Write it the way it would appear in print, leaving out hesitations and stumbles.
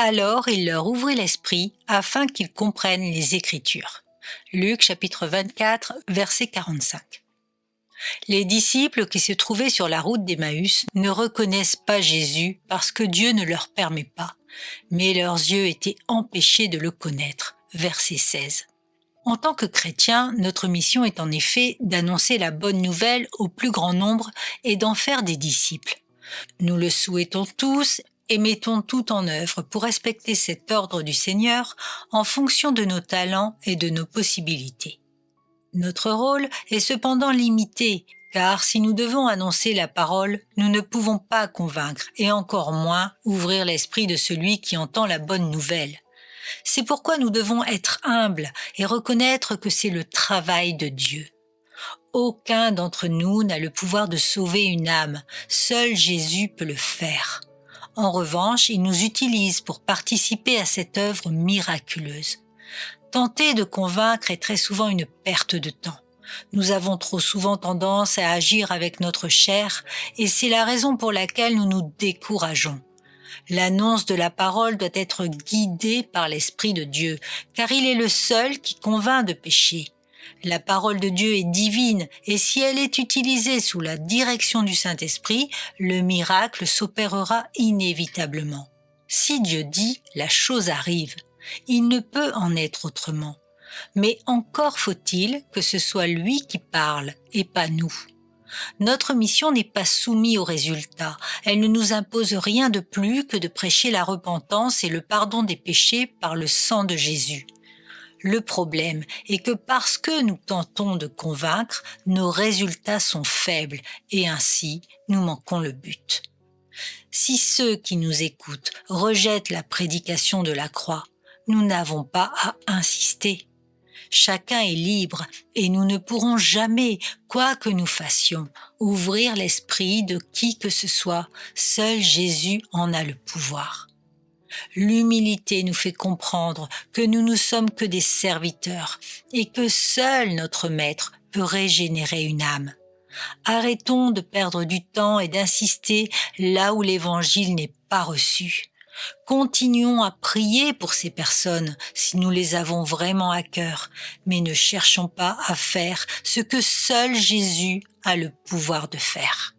Alors il leur ouvrit l'esprit afin qu'ils comprennent les Écritures. Luc chapitre 24, verset 45. Les disciples qui se trouvaient sur la route d'Emmaüs ne reconnaissent pas Jésus parce que Dieu ne leur permet pas, mais leurs yeux étaient empêchés de le connaître. Verset 16. En tant que chrétiens, notre mission est en effet d'annoncer la bonne nouvelle au plus grand nombre et d'en faire des disciples. Nous le souhaitons tous et mettons tout en œuvre pour respecter cet ordre du Seigneur en fonction de nos talents et de nos possibilités. Notre rôle est cependant limité, car si nous devons annoncer la parole, nous ne pouvons pas convaincre et encore moins ouvrir l'esprit de celui qui entend la bonne nouvelle. C'est pourquoi nous devons être humbles et reconnaître que c'est le travail de Dieu. Aucun d'entre nous n'a le pouvoir de sauver une âme, seul Jésus peut le faire. En revanche, il nous utilise pour participer à cette œuvre miraculeuse. Tenter de convaincre est très souvent une perte de temps. Nous avons trop souvent tendance à agir avec notre chair et c'est la raison pour laquelle nous nous décourageons. L'annonce de la parole doit être guidée par l'Esprit de Dieu, car il est le seul qui convainc de péché. La parole de Dieu est divine et si elle est utilisée sous la direction du Saint-Esprit, le miracle s'opérera inévitablement. Si Dieu dit, la chose arrive. Il ne peut en être autrement. Mais encore faut-il que ce soit lui qui parle et pas nous. Notre mission n'est pas soumise aux résultats. Elle ne nous impose rien de plus que de prêcher la repentance et le pardon des péchés par le sang de Jésus. Le problème est que parce que nous tentons de convaincre, nos résultats sont faibles et ainsi nous manquons le but. Si ceux qui nous écoutent rejettent la prédication de la croix, nous n'avons pas à insister. Chacun est libre et nous ne pourrons jamais, quoi que nous fassions, ouvrir l'esprit de qui que ce soit. Seul Jésus en a le pouvoir. L'humilité nous fait comprendre que nous ne sommes que des serviteurs et que seul notre Maître peut régénérer une âme. Arrêtons de perdre du temps et d'insister là où l'Évangile n'est pas reçu. Continuons à prier pour ces personnes si nous les avons vraiment à cœur, mais ne cherchons pas à faire ce que seul Jésus a le pouvoir de faire.